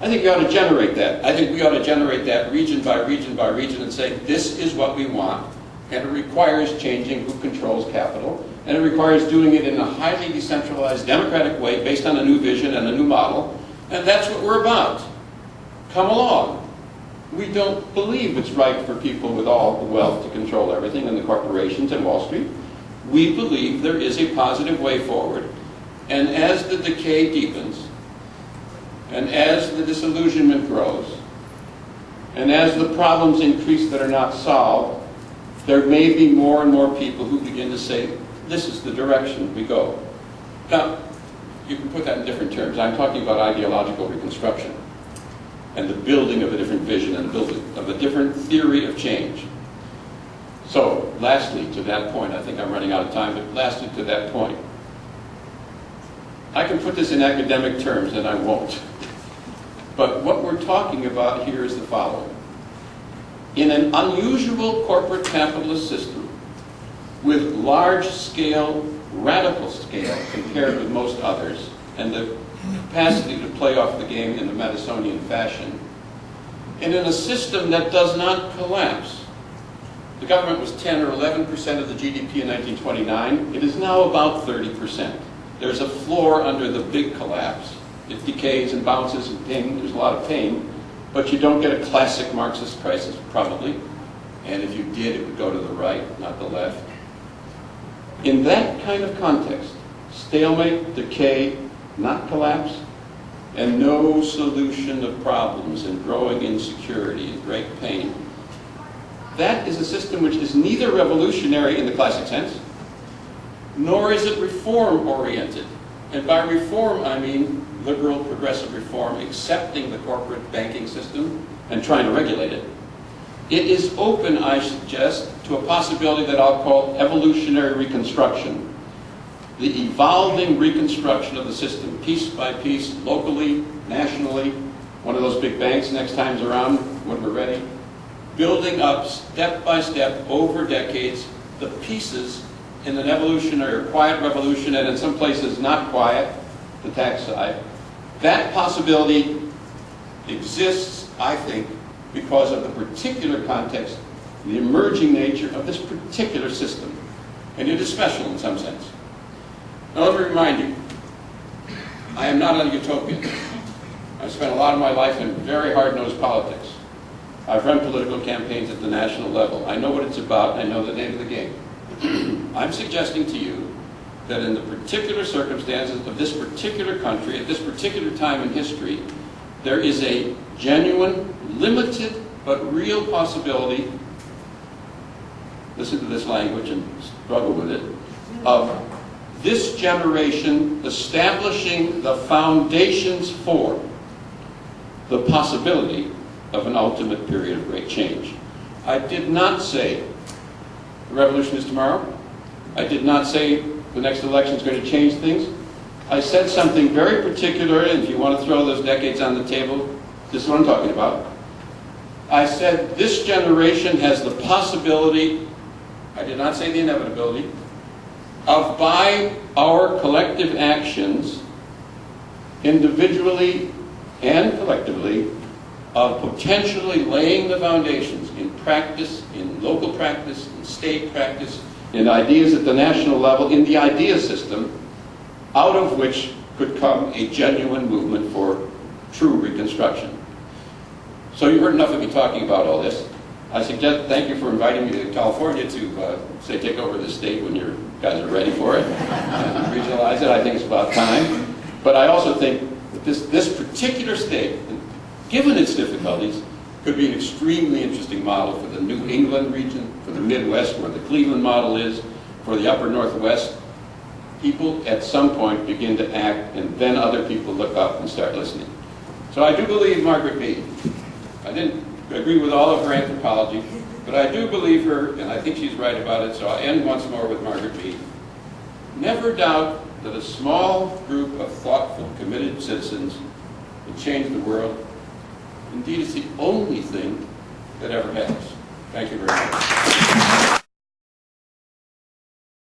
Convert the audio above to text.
I think we ought to generate that. I think we ought to generate that region by region by region and say, this is what we want, and it requires changing who controls capital, and it requires doing it in a highly decentralized, democratic way based on a new vision and a new model, and that's what we're about. Come along. We don't believe it's right for people with all the wealth to control everything and the corporations and Wall Street. We believe there is a positive way forward, and as the decay deepens, and as the disillusionment grows, and as the problems increase that are not solved, there may be more and more people who begin to say, this is the direction we go. Now, you can put that in different terms. I'm talking about ideological reconstruction and the building of a different vision and the building of a different theory of change. So, lastly, to that point, I think I'm running out of time, but lastly to that point, I can put this in academic terms, and I won't. But what we're talking about here is the following. In an unusual corporate capitalist system, with large-scale, radical scale compared with most others, and the capacity to play off the game in the Madisonian fashion, and in a system that does not collapse. The government was 10 or 11% of the GDP in 1929. It is now about 30%. There's a floor under the big collapse. It decays and bounces and pain. There's a lot of pain, but you don't get a classic Marxist crisis, probably. And if you did, it would go to the right, not the left. In that kind of context, stalemate, decay, not collapse, and no solution of problems and growing insecurity and great pain, that is a system which is neither revolutionary in the classic sense, nor is it reform-oriented. And by reform, I mean liberal, progressive reform, accepting the corporate banking system and trying to regulate it. It is open, I suggest, to a possibility that I'll call evolutionary reconstruction. The evolving reconstruction of the system, piece by piece, locally, nationally, one of those big banks next time's around when we're ready, building up step by step over decades the pieces in an evolutionary or quiet revolution, and in some places not quiet, the tax side. That possibility exists, I think, because of the particular context, the emerging nature of this particular system. And it is special in some sense. Now let me remind you, I am not a utopian. I've spent a lot of my life in very hard-nosed politics. I've run political campaigns at the national level. I know what it's about. I know the name of the game. I'm suggesting to you that in the particular circumstances of this particular country, at this particular time in history, there is a genuine, limited, but real possibility, listen to this language and struggle with it, of this generation establishing the foundations for the possibility of an ultimate period of great change. I did not say the revolution is tomorrow. I did not say the next election is going to change things. I said something very particular, and if you want to throw those decades on the table, this is what I'm talking about. I said this generation has the possibility, I did not say the inevitability, of by our collective actions, individually and collectively, of potentially laying the foundations in practice, in local practice, in state practice, in ideas at the national level, in the idea system, out of which could come a genuine movement for true reconstruction. So you heard enough of me talking about all this. I suggest, thank you for inviting me to California to, say, take over the state when you guys are ready for it, and regionalize it. I think it's about time. But I also think that this particular state, given its difficulties, could be an extremely interesting model for the New England region, for the Midwest, where the Cleveland model is, for the upper Northwest. People at some point begin to act, and then other people look up and start listening. So I do believe Margaret Mead. I didn't agree with all of her anthropology, but I do believe her, and I think she's right about it, so I'll end once more with Margaret Mead. Never doubt that a small group of thoughtful, committed citizens will change the world. Indeed, it's the only thing that ever has. Thank you very much.